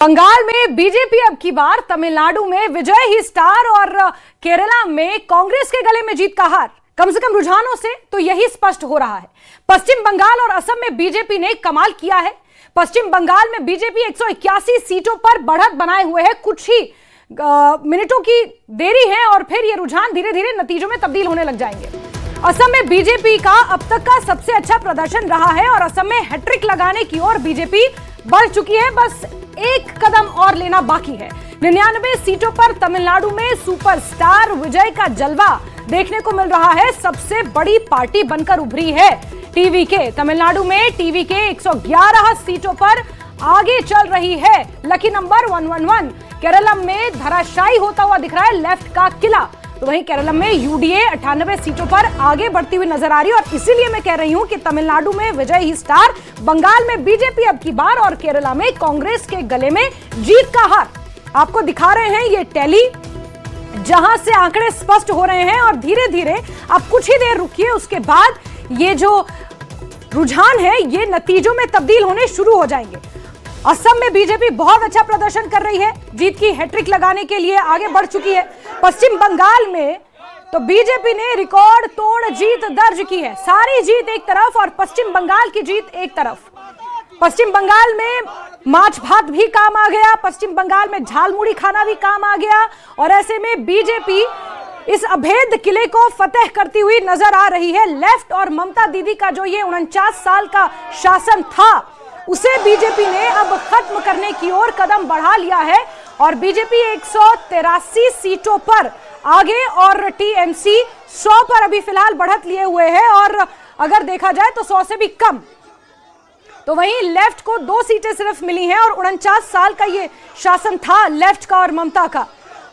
बंगाल में बीजेपी अब की बार, तमिलनाडु में विजय ही स्टार और केरला में कांग्रेस के गले में जीत का हार। कम से कम रुझानों से तो यही स्पष्ट हो रहा है। पश्चिम बंगाल और असम में बीजेपी ने कमाल किया है। पश्चिम बंगाल में बीजेपी 181 सीटों पर बढ़त बनाए हुए है। कुछ ही मिनटों की देरी है और फिर ये रुझान धीरे धीरे नतीजों में तब्दील होने लग जाएंगे। असम में बीजेपी का अब तक का सबसे अच्छा प्रदर्शन रहा है और असम में हैट्रिक लगाने की ओर बीजेपी बढ़ चुकी है। बस एक कदम और लेना बाकी है। 99 सीटों पर तमिलनाडु में सुपरस्टार विजय का जलवा देखने को मिल रहा है। सबसे बड़ी पार्टी बनकर उभरी है टीवीके। तमिलनाडु में टीवीके 111 सीटों पर आगे चल रही है। लकी नंबर 111 केरलम में धराशायी होता हुआ दिख रहा है लेफ्ट का किला। तो वहीं केरलम में यूडीए 98 सीटों पर आगे बढ़ती हुई नजर आ रही है और इसीलिए मैं कह रही हूं कि तमिलनाडु में विजय ही स्टार, बंगाल में बीजेपी अब की बार और केरला में कांग्रेस के गले में जीत का हार। आपको दिखा रहे हैं ये टैली, जहां से आंकड़े स्पष्ट हो रहे हैं और धीरे धीरे अब कुछ ही देर रुकिए, उसके बाद ये जो रुझान है ये नतीजों में तब्दील होने शुरू हो जाएंगे। असम में बीजेपी बहुत अच्छा प्रदर्शन कर रही है, जीत की हैट्रिक लगाने के लिए आगे बढ़ चुकी है। पश्चिम बंगाल में तो बीजेपी ने रिकॉर्ड तोड़ जीत दर्ज की है। सारी जीत एक तरफ और पश्चिम बंगाल की जीत एक तरफ। पश्चिम बंगाल में माछ भात भी काम आ गया, पश्चिम बंगाल में झालमुड़ी खाना भी काम आ गया और ऐसे में बीजेपी इस अभेद किले को फतेह करती हुई नजर आ रही है। लेफ्ट और ममता दीदी का जो ये 49 साल का शासन था उसे बीजेपी ने अब खत्म करने की ओर कदम बढ़ा लिया है और बीजेपी 183 सीटों पर आगे और टीएमसी 100 पर अभी फिलहाल बढ़त लिए हुए है और अगर देखा जाए तो 100 से भी कम। तो वहीं लेफ्ट को 2 सीटें सिर्फ मिली हैं और 49 साल का ये शासन था लेफ्ट का और ममता का।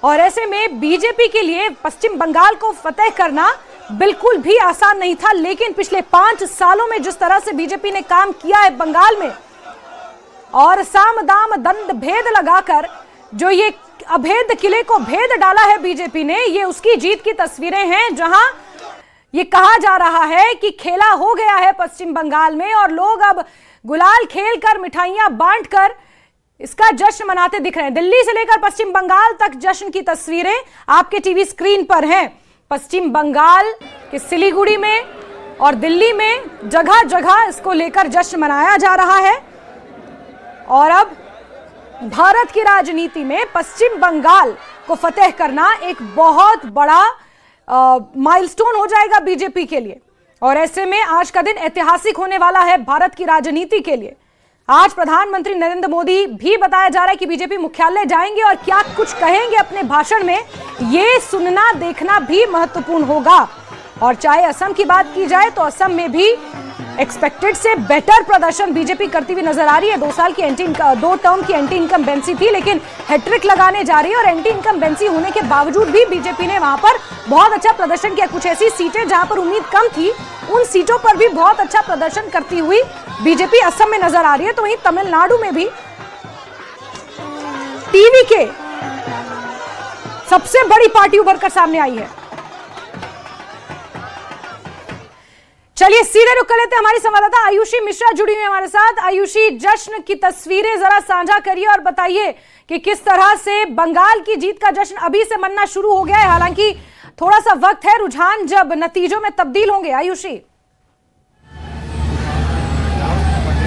और ऐसे में बीजेपी के लिए पश्चिम बंगाल को फतेह करना बिल्कुल भी आसान नहीं था, लेकिन पिछले 5 सालों में जिस तरह से बीजेपी ने काम किया है बंगाल में और साम दाम दंड भेद लगाकर जो ये अभेद किले को भेद डाला है बीजेपी ने, ये उसकी जीत की तस्वीरें हैं। जहां ये कहा जा रहा है कि खेला हो गया है पश्चिम बंगाल में और लोग अब गुलाल खेलकर मिठाइयां बांटकर इसका जश्न मनाते दिख रहे हैं। दिल्ली से लेकर पश्चिम बंगाल तक जश्न की तस्वीरें आपके टीवी स्क्रीन पर हैं। पश्चिम बंगाल के सिलीगुड़ी में और दिल्ली में जगह जगह इसको लेकर जश्न मनाया जा रहा है और अब भारत की राजनीति में पश्चिम बंगाल को फतेह करना एक बहुत बड़ा माइलस्टोन हो जाएगा बीजेपी के लिए। और ऐसे में आज का दिन ऐतिहासिक होने वाला है भारत की राजनीति के लिए। आज प्रधानमंत्री नरेंद्र मोदी भी बताया जा रहा है कि बीजेपी मुख्यालय जाएंगे और क्या कुछ कहेंगे अपने भाषण में, ये सुनना देखना भी महत्वपूर्ण होगा। और चाहे असम की बात की जाए तो असम में भी एक्सपेक्टेड से बेटर प्रदर्शन बीजेपी करती हुई नजर आ रही है। 2 टर्म की एंटी इनकम्बेंसी थी, लेकिन हैट्रिक लगाने जा रही है और एंटी इनकम्बेंसी होने के बावजूद भी बीजेपी ने वहां पर बहुत अच्छा प्रदर्शन किया। कुछ ऐसी सीटें जहां पर उम्मीद कम थी, उन सीटों पर भी बहुत अच्छा प्रदर्शन करती हुई बीजेपी असम में नजर आ रही है। तो वहीं तमिलनाडु में भी टीवीके सबसे बड़ी पार्टी उभर कर सामने आई है। चलिए सीधे रुक कर लेते हैं, हमारी संवाददाता आयुषी मिश्रा जुड़ी हुई है हमारे साथ। आयुषी, जश्न की तस्वीरें जरा साझा करिए और बताइए कि किस तरह से बंगाल की जीत का जश्न अभी से मनना शुरू हो गया है। हालांकि थोड़ा सा वक्त है, रुझान जब नतीजों में तब्दील होंगे। आयुषी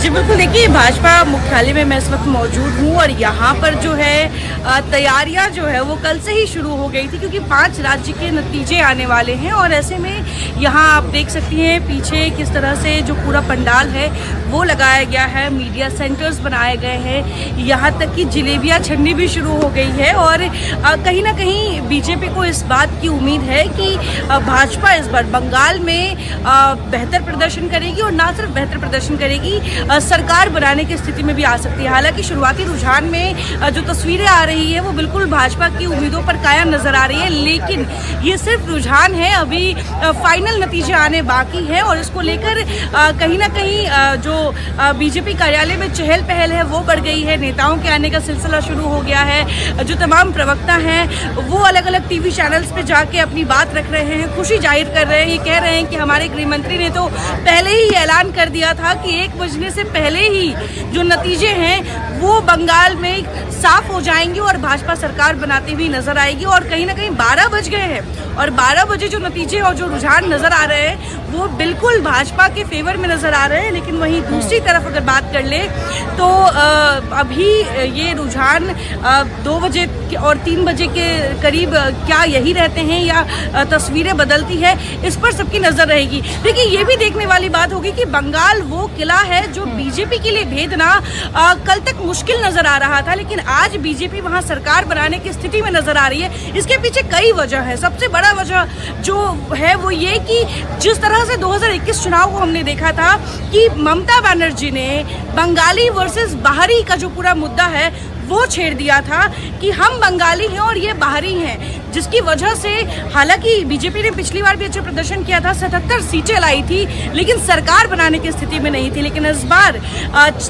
जी बिल्कुल, देखिए भाजपा मुख्यालय में मैं इस वक्त मौजूद हूँ और यहाँ पर जो है तैयारियाँ जो है वो कल से ही शुरू हो गई थी, क्योंकि 5 राज्य के नतीजे आने वाले हैं। और ऐसे में यहाँ आप देख सकती हैं पीछे किस तरह से जो पूरा पंडाल है वो लगाया गया है, मीडिया सेंटर्स बनाए गए हैं, यहाँ तक कि जलेबियाँ छननी भी शुरू हो गई है। और कहीं ना कहीं बीजेपी को इस बात की उम्मीद है कि भाजपा इस बार बंगाल में बेहतर प्रदर्शन करेगी और ना सिर्फ बेहतर प्रदर्शन करेगी, सरकार बनाने की स्थिति में भी आ सकती है। हालांकि शुरुआती रुझान में जो तस्वीरें आ रही है वो बिल्कुल भाजपा की उम्मीदों पर कायम नजर आ रही है, लेकिन ये सिर्फ रुझान है, अभी फाइनल नतीजे आने बाकी हैं। और इसको लेकर कहीं ना कहीं जो बीजेपी कार्यालय में चहल पहल है वो बढ़ गई है, नेताओं के आने का सिलसिला शुरू हो गया है। जो तमाम प्रवक्ता हैं वो अलग अलग टीवी चैनल्स पे जाके अपनी बात रख रहे हैं, खुशी जाहिर कर रहे हैं। ये कह रहे हैं कि हमारे गृह मंत्री ने तो पहले ही ऐलान कर दिया था कि 1 बजने से पहले ही जो नतीजे हैं वो बंगाल में साफ हो जाएंगी और भाजपा सरकार बनाती हुई नजर आएगी। और कहीं ना कहीं 12 बज गए हैं और 12 बजे जो नतीजे और जो रुझान नजर आ रहे हैं वो बिल्कुल भाजपा के फेवर में नजर आ रहे हैं। लेकिन वहीं दूसरी तरफ अगर बात कर ले तो अभी ये रुझान 2 बजे और 3 बजे के करीब क्या यही रहते हैं या तस्वीरें बदलती है, इस पर सबकी नजर रहेगी। देखिए, ये भी देखने वाली बात होगी कि बंगाल वो किला है जो बीजेपी के लिए भेदना कल तक मुश्किल नजर आ रहा था, लेकिन आज बीजेपी वहां सरकार बनाने की स्थिति में नजर आ रही है। इसके पीछे कई वजह है। सबसे बड़ा वजह जो है वो ये कि जिस तरह से 2021 चुनाव को हमने देखा था कि ममता बनर्जी ने बंगाली वर्सेस बाहरी का जो पूरा मुद्दा है वो छेड़ दिया था कि हम बंगाली हैं और ये बाहरी हैं, जिसकी वजह से हालांकि बीजेपी ने पिछली बार भी अच्छा प्रदर्शन किया था, 77 सीटें लाई थी, लेकिन सरकार बनाने की स्थिति में नहीं थी। लेकिन इस बार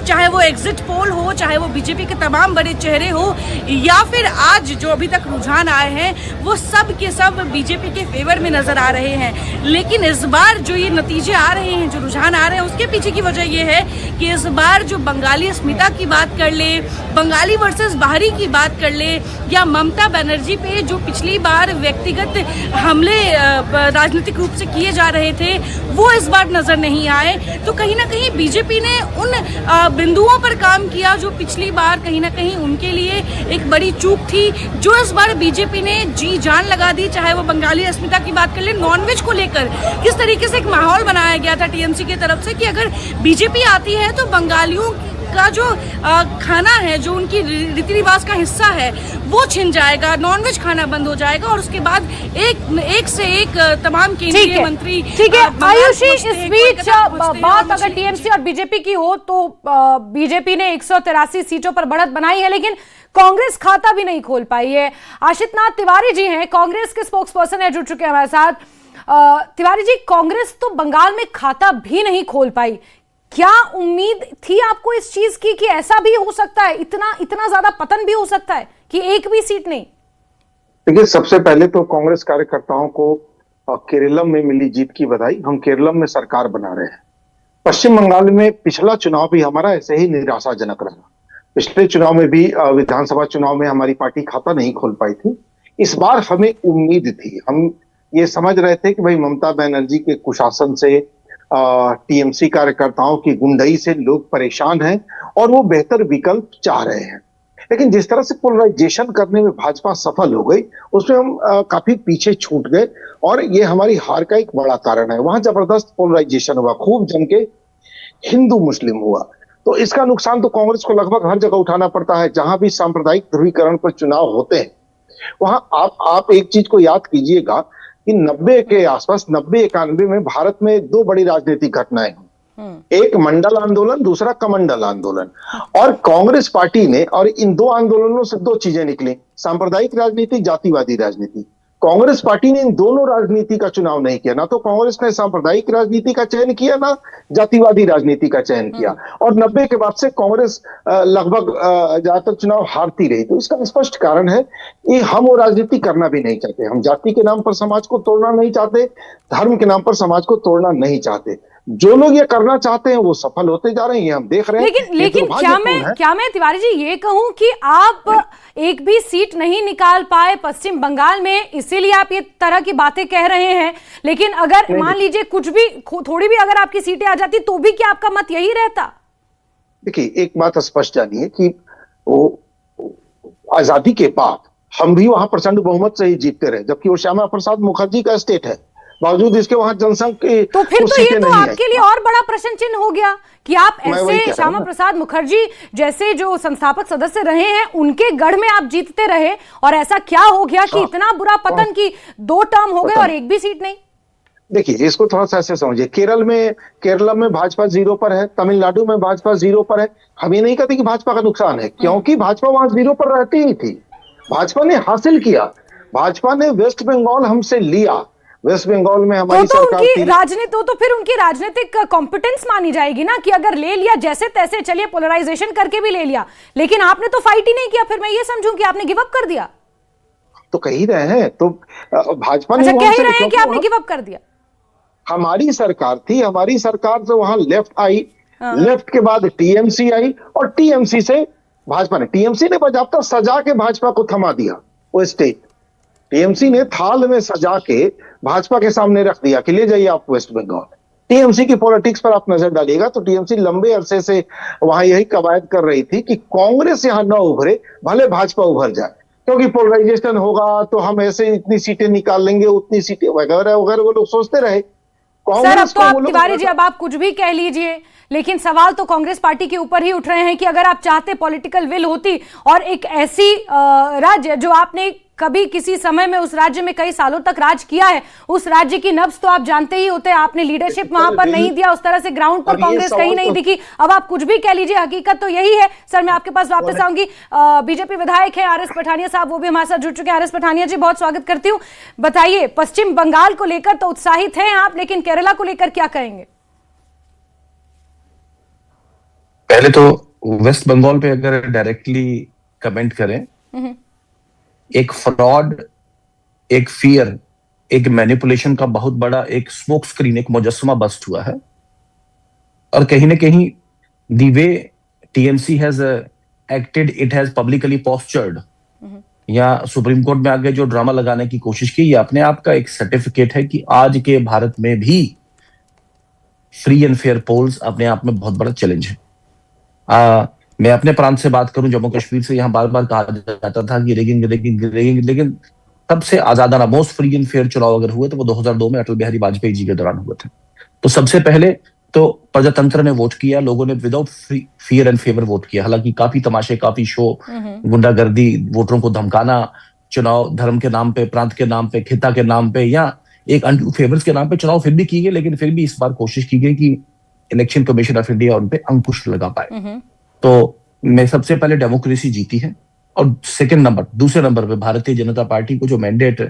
चाहे वो एग्जिट पोल हो, चाहे वो बीजेपी के तमाम बड़े चेहरे हो, या फिर आज जो अभी तक रुझान आए हैं वो सब के सब बीजेपी के फेवर में नजर आ रहे हैं। लेकिन इस बार जो ये नतीजे आ रहे हैं, जो रुझान आ रहे हैं, उसके पीछे की वजह ये है कि इस बार जो बंगाली अस्मिता की बात कर ले, बंगाली वर्सेस बाहरी की बात कर ले, या ममता बनर्जी पे जो पिछली बार व्यक्तिगत हमले राजनीतिक रूप से किए जा रहे थे वो इस बार नजर नहीं आए। तो कहीं ना कहीं बीजेपी ने उन बिंदुओं पर काम किया जो पिछली बार कहीं ना कहीं उनके लिए एक बड़ी चूक थी, जो इस बार बीजेपी ने जी जान लगा दी। चाहे वो बंगाली अस्मिता की बात कर ले, नॉनवेज को लेकर किस तरीके से एक माहौल बनाया गया था टीएमसी की तरफ से कि अगर बीजेपी आती है तो बंगालियों का जो खाना है, जो उनकी रीति रिवाज का हिस्सा है, वो छिन जाएगा, नॉनवेज खाना बंद हो जाएगा और उसके बाद एक से एक तमाम केंद्रीय मंत्री। ठीक है आयुषी, इस बीच बात अगर टीएमसी और बीजेपी की हो तो बीजेपी ने 183 सीटों पर बढ़त बनाई है, लेकिन कांग्रेस खाता भी नहीं खोल पाई है। आशीष तिवारी जी हैं, कांग्रेस के स्पोक्स पर्सन है, जुड़ चुके हैं हमारे साथ। तिवारी जी, कांग्रेस तो बंगाल में खाता भी नहीं खोल पाई, क्या उम्मीद थी आपको इस चीज की कि ऐसा भी हो सकता है, इतना ज्यादा पतन भी हो सकता है कि एक भी सीट नहीं? देखिए, सबसे पहले तो कांग्रेस कार्यकर्ताओं को केरलम में मिली जीत की बधाई। हम केरलम में सरकार बना रहे हैं। पश्चिम बंगाल में पिछला चुनाव भी हमारा ऐसे ही निराशाजनक रहा। पिछले चुनाव में भी विधानसभा चुनाव में हमारी पार्टी खाता नहीं खोल पाई थी। इस बार हमें उम्मीद थी, हम ये समझ रहे थे कि भाई ममता बनर्जी के कुशासन से, टीएमसी कार्यकर्ताओं की गुंडई से लोग परेशान हैं और वो बेहतर विकल्प चाह रहे हैं। लेकिन जिस तरह से पोलराइजेशन करने में भाजपा सफल हो गई, उसमें हम काफी पीछे छूट गए और ये हमारी हार का एक बड़ा कारण है। वहां जबरदस्त पोलराइजेशन हुआ, खूब जम के हिंदू मुस्लिम हुआ, तो इसका नुकसान तो कांग्रेस को लगभग हर जगह उठाना पड़ता है। जहां भी सांप्रदायिक ध्रुवीकरण पर चुनाव होते हैं, वहां आप एक चीज को याद कीजिएगा कि 90 के आसपास, 90-91 में भारत में 2 बड़ी राजनीतिक घटनाएं हुई। एक मंडल आंदोलन, दूसरा कमंडल आंदोलन। और कांग्रेस पार्टी ने, और इन 2 आंदोलनों से 2 चीजें निकली, सांप्रदायिक राजनीति, जातिवादी राजनीति। कांग्रेस पार्टी ने इन दोनों राजनीति का चुनाव नहीं किया। ना तो कांग्रेस ने सांप्रदायिक राजनीति का चयन किया, ना जातिवादी राजनीति का चयन किया। और 90 के बाद से कांग्रेस लगभग ज्यादातर चुनाव हारती रही। तो इसका स्पष्ट कारण है कि हम वो राजनीति करना भी नहीं चाहते। हम जाति के नाम पर समाज को तोड़ना नहीं चाहते, धर्म के नाम पर समाज को तोड़ना नहीं चाहते। जो लोग ये करना चाहते हैं वो सफल होते जा रहे हैं, ये हम देख रहे हैं। लेकिन क्या मैं तिवारी जी ये कहूं कि आप एक भी सीट नहीं निकाल पाए पश्चिम बंगाल में, इसीलिए आप ये तरह की बातें कह रहे हैं। लेकिन अगर मान लीजिए कुछ भी, थोड़ी भी अगर आपकी सीटें आ जाती तो भी क्या आपका मत यही रहता? देखिए, एक बात स्पष्ट जानिए कि वो आजादी के बाद हम भी वहां प्रचंड बहुमत से ही जीतते रहे, जबकि वो श्यामा प्रसाद मुखर्जी का स्टेट है। बावजूद इसके वहां जनसंघ की तो फिर तो ये तो आपके लिए और बड़ा प्रश्न चिन्ह हो गया कि आप ऐसे श्यामा प्रसाद मुखर्जी जैसे जो संस्थापक सदस्य रहे हैं, उनके गढ़ में आप जीतते रहे, और ऐसा क्या हो गया कि इतना बुरा पतन की 2 टर्म हो गए और एक भी सीट नहीं? देखिए, इसको थोड़ा सा ऐसे समझिए। केरल में भाजपा 0 पर है, तमिलनाडु में भाजपा 0 पर है। हम ये नहीं कहते कि भाजपा का नुकसान है, क्योंकि भाजपा वहां 0 पर रहती ही थी। भाजपा ने हासिल किया, भाजपा ने वेस्ट बंगाल हमसे लिया। वेस्ट बंगाल में हमारी सरकार थी। राजनीति तो फिर उनकी राजनीतिक कॉम्पिटेंस मानी जाएगी ना, कि अगर ले लिया जैसे तैसे, चलिए पोलराइजेशन करके भी ले लिया, लेकिन आपने तो फाइट ही नहीं किया। फिर मैं ये समझूं कि आपने गिव अप कर दिया। तो कह ही रहे हैं, तो भाजपा ने कह ही रहे हैं कि आपने गिव अप कर दिया। हमारी सरकार थी, हमारी सरकार से वहां लेफ्ट आई, लेफ्ट के बाद टीएमसी आई, और टीएमसी से भाजपा ने, टीएमसी ने बाजाबता सजा के भाजपा को थमा दिया। वो स्टेट टीएमसी ने थाल में सजा के भाजपा के सामने रख दिया कि ले जाइए आप वेस्ट बंगाल। टीएमसी की पॉलिटिक्स पर आप नजर डालिएगा तो टीएमसी लंबे अरसे से वहां यही कवायद कर रही थी कि कांग्रेस यहां न उभरे, भले भाजपा उभर जाए, क्योंकि पोलराइजेशन होगा तो हम ऐसे इतनी सीटें निकाल लेंगे, उतनी सीटें वगैरह वगैरह वो लोग सोचते रहे। सर अब तो आप तिवारी जी, अब आप कुछ भी कह लीजिए, लेकिन सवाल तो कांग्रेस पार्टी के ऊपर ही उठ रहे हैं कि अगर आप चाहते, पॉलिटिकल विल होती और एक ऐसी राज्य जो आपने कभी किसी समय में उस राज्य में कई सालों तक राज किया है, उस राज्य की नब्ज तो आप जानते ही होते। आपने लीडरशिप वहां पर नहीं दिया, उस तरह से ग्राउंड पर कांग्रेस कहीं नहीं दिखी। अब आप कुछ भी कह लीजिए, हकीकत तो यही है। सर मैं आपके पास वापस आऊंगी। बीजेपी विधायक है आर एस पठानिया साहब, वो भी हमारे साथ जुड़ चुके हैं। आर एस पठानिया जी, बहुत स्वागत करती हूँ। बताइए, पश्चिम बंगाल को लेकर तो उत्साहित हैं आप, लेकिन केरला को लेकर क्या कहेंगे? पहले तो वेस्ट बंगाल पे अगर डायरेक्टली कमेंट करें, एक फ्रॉड, एक फियर, एक मैनिपुलेशन का बहुत बड़ा एक स्मोक स्क्रीन, एक मुजस्समा बस्ट हुआ है। और कहीं ना कहीं the way TMC has acted, it has publicly postured, या सुप्रीम कोर्ट में आगे जो ड्रामा लगाने की कोशिश की, ये अपने आप का एक सर्टिफिकेट है कि आज के भारत में भी फ्री एंड फेयर पोल्स अपने आप में बहुत बड़ा चैलेंज है। मैं अपने प्रांत से बात करूं, जम्मू कश्मीर से, यहाँ बार बार कहा जाता था कि लेकिन सबसे आजादाना, मोस्ट फ्री एंड फेयर चुनाव अगर हुए तो वो 2002 में अटल बिहारी वाजपेयी जी के दौरान हुए थे। तो सबसे पहले तो प्रजातंत्र ने वोट किया, लोगों ने without fear and favour vote किया। हालांकि काफी तमाशे, काफी शो, गुंडागर्दी, वोटरों को धमकाना, चुनाव धर्म के नाम पे, प्रांत के नाम पे, खिता के नाम पे, या एक अनड्यू फेवर्स के नाम पे चुनाव फिर भी किए गए, लेकिन फिर भी इस बार कोशिश की गई कि इलेक्शन कमीशन ऑफ इंडिया उन पे अंकुश लगा पाए। तो मैं सबसे पहले डेमोक्रेसी जीती है, और दूसरे नंबर पे भारतीय जनता पार्टी को जो मैंडेट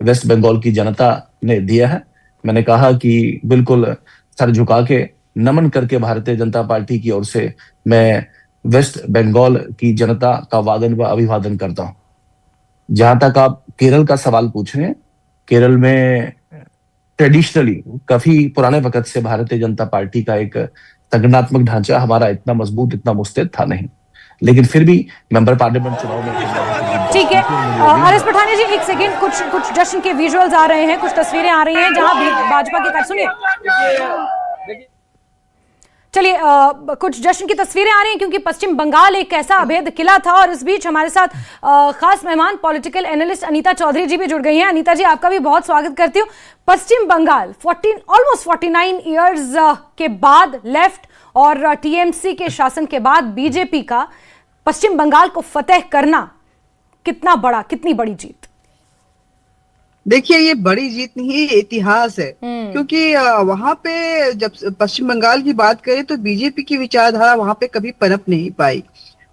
वेस्ट बंगाल की जनता ने दिया है, मैंने कहा कि बिल्कुल सर झुका के नमन करके भारतीय जनता पार्टी की ओर से मैं वेस्ट बंगाल की जनता का वादन व अभिवादन करता हूं। जहां तक आप केरल का सवाल पूछ रहे हैं, केरल में ट्रेडिशनली काफी पुराने वक्त से भारतीय जनता पार्टी का एक संगठनात्मक ढांचा हमारा इतना मजबूत, इतना मुस्तैद था नहीं, लेकिन फिर भी मेंबर पार्लियामेंट चुनाव में। ठीक है आर एस पठानिया जी, एक सेकंड, कुछ जश्न के विजुअल्स आ रहे हैं, कुछ तस्वीरें आ रही हैं जहां भाजपा के, सुनिए, चलिए कुछ जश्न की तस्वीरें आ रही हैं, क्योंकि पश्चिम बंगाल एक ऐसा अभेद किला था। और इस बीच हमारे साथ खास मेहमान पॉलिटिकल एनालिस्ट अनीता चौधरी जी भी जुड़ गई हैं। अनीता जी, आपका भी बहुत स्वागत करती हूँ। पश्चिम बंगाल ऑलमोस्ट 49 ईयर्स के बाद लेफ्ट और टीएमसी के शासन के बाद बीजेपी का पश्चिम बंगाल को फतेह करना कितनी बड़ी जीत? देखिए, ये बड़ी जीत नहीं, इतिहास है। क्योंकि वहां पे जब पश्चिम बंगाल की बात करें तो बीजेपी की विचारधारा वहां पे कभी पनप नहीं पाई।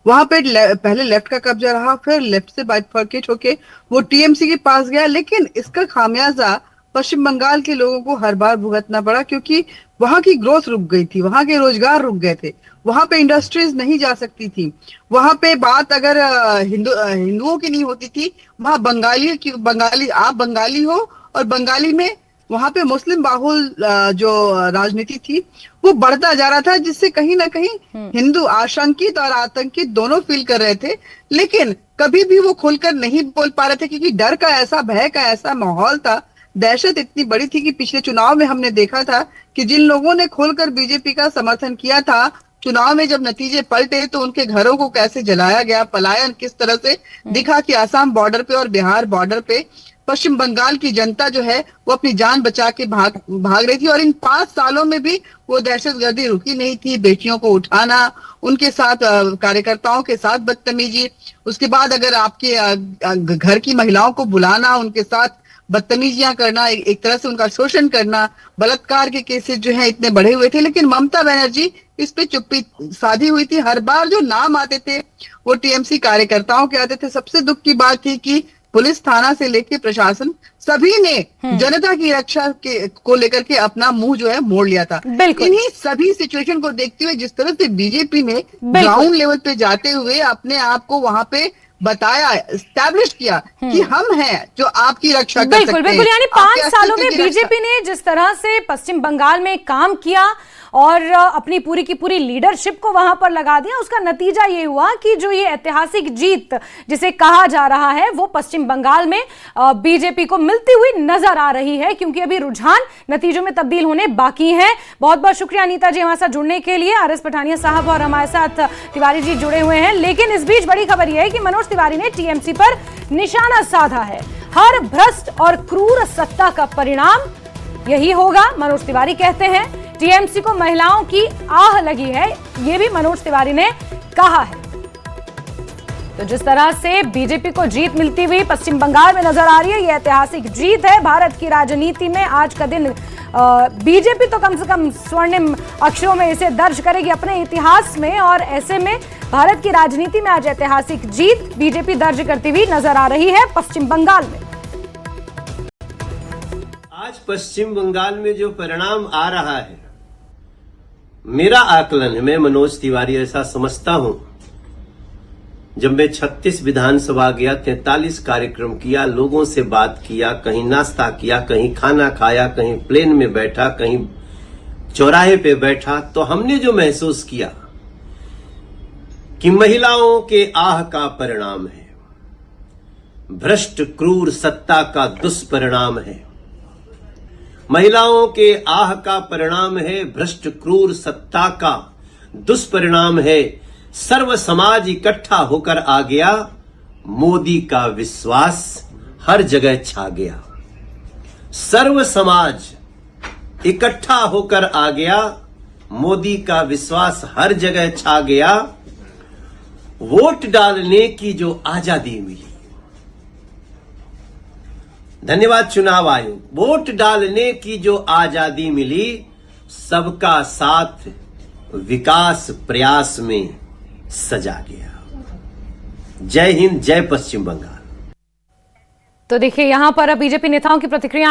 वहां पे पहले लेफ्ट का कब्जा रहा, फिर लेफ्ट से बाइफरकेट होके वो टीएमसी के पास गया, लेकिन इसका खामियाजा पश्चिम बंगाल के लोगों को हर बार भुगतना पड़ा, क्योंकि वहां की ग्रोथ रुक गई थी, वहां के रोजगार रुक गए थे, वहां पे इंडस्ट्रीज नहीं जा सकती थी, वहां पे बात अगर हिंदुओं की नहीं होती थी, वहां आप बंगाली हो, और बंगाली में वहां पे मुस्लिम बाहुल जो राजनीति थी वो बढ़ता जा रहा था, जिससे कहीं ना कहीं हिंदू आशंकित और आतंकित दोनों फील कर रहे थे, लेकिन कभी भी वो खुलकर नहीं बोल पा रहे थे, क्योंकि डर का ऐसा, भय का ऐसा माहौल था, दहशत इतनी बड़ी थी कि पिछले चुनाव में हमने देखा था कि जिन लोगों ने खुलकर बीजेपी का समर्थन किया था, चुनाव में जब नतीजे पलटे तो उनके घरों को कैसे जलाया गया, पलायन किस तरह से दिखा कि आसाम बॉर्डर पे और बिहार बॉर्डर पे पश्चिम बंगाल की जनता जो है वो अपनी जान बचा के भाग रही थी। और इन 5 सालों में भी वो दहशतगर्दी रुकी नहीं थी। बेटियों को उठाना, उनके साथ कार्यकर्ताओं के साथ बदतमीजी, उसके बाद अगर आपके घर की महिलाओं को बुलाना, उनके साथ बदतमीजियां करना, एक तरह से उनका शोषण करना, बलात्कार के केसेस जो है इतने बढ़े हुए थे, लेकिन ममता बनर्जी इस पे चुप्पी साधी हुई थी। हर बार जो नाम आते थे वो टीएमसी कार्यकर्ताओं के आते थे। सबसे दुख की बात थी कि पुलिस थाना से लेके प्रशासन सभी ने जनता की रक्षा को लेकर के अपना मुंह जो है मोड़ लिया था। इन्हीं सभी सिचुएशन को देखते हुए जिस तरह से बीजेपी ने ग्राउंड लेवल पे जाते हुए अपने आप को वहां पे बताया, एस्टैब्लिश किया कि हम हैं जो आपकी रक्षा कर सकते हैं। बिल्कुल बिल्कुल, यानी आपके 5 सालों में अस्तित्व की रक्षा। बीजेपी ने जिस तरह से पश्चिम बंगाल में काम किया और अपनी पूरी की पूरी लीडरशिप को वहां पर लगा दिया, उसका नतीजा ये हुआ कि जो ये ऐतिहासिक जीत जिसे कहा जा रहा है वो पश्चिम बंगाल में बीजेपी को मिलती हुई नजर आ रही है, क्योंकि अभी रुझान नतीजों में तब्दील होने बाकी हैं। बहुत बहुत शुक्रिया अनीता जी हमारे साथ जुड़ने के लिए। आर एस पठानिया साहब और हमारे साथ तिवारी जी जुड़े हुए हैं। लेकिन इस बीच बड़ी खबर यह है कि मनोज तिवारी ने टीएमसी पर निशाना साधा है। हर भ्रष्ट और क्रूर सत्ता का परिणाम यही होगा, मनोज तिवारी कहते हैं। टीएमसी को महिलाओं की आह लगी है, यह भी मनोज तिवारी ने कहा है। तो जिस तरह से बीजेपी को जीत मिलती हुई पश्चिम बंगाल में नजर आ रही है, यह ऐतिहासिक जीत है भारत की राजनीति में। आज का दिन बीजेपी तो कम से कम स्वर्णिम अक्षरों में इसे दर्ज करेगी अपने इतिहास में, और ऐसे में भारत की राजनीति में आज ऐतिहासिक जीत बीजेपी दर्ज करती हुई नजर आ रही है पश्चिम बंगाल में। आज पश्चिम बंगाल में जो परिणाम आ रहा है, मेरा आकलन है, मैं मनोज तिवारी ऐसा समझता हूं, जब मैं 36 विधानसभा गया, 43 कार्यक्रम किया, लोगों से बात किया, कहीं नाश्ता किया, कहीं खाना खाया, कहीं प्लेन में बैठा, कहीं चौराहे पे बैठा, तो हमने जो महसूस किया कि महिलाओं के आह का परिणाम है, भ्रष्ट क्रूर सत्ता का दुष्परिणाम है। महिलाओं के आह का परिणाम है, भ्रष्ट क्रूर सत्ता का दुष्परिणाम है। सर्व समाज इकट्ठा होकर आ गया, मोदी का विश्वास हर जगह छा गया। सर्व समाज इकट्ठा होकर आ गया, मोदी का विश्वास हर जगह छा गया। वोट डालने की जो आजादी मिली, धन्यवाद चुनाव आयोग, वोट डालने की जो आजादी मिली, सबका साथ विकास प्रयास में सजा गया। जय हिंद, जय पश्चिम बंगाल। तो देखिए यहां पर बीजेपी नेताओं की प्रतिक्रिया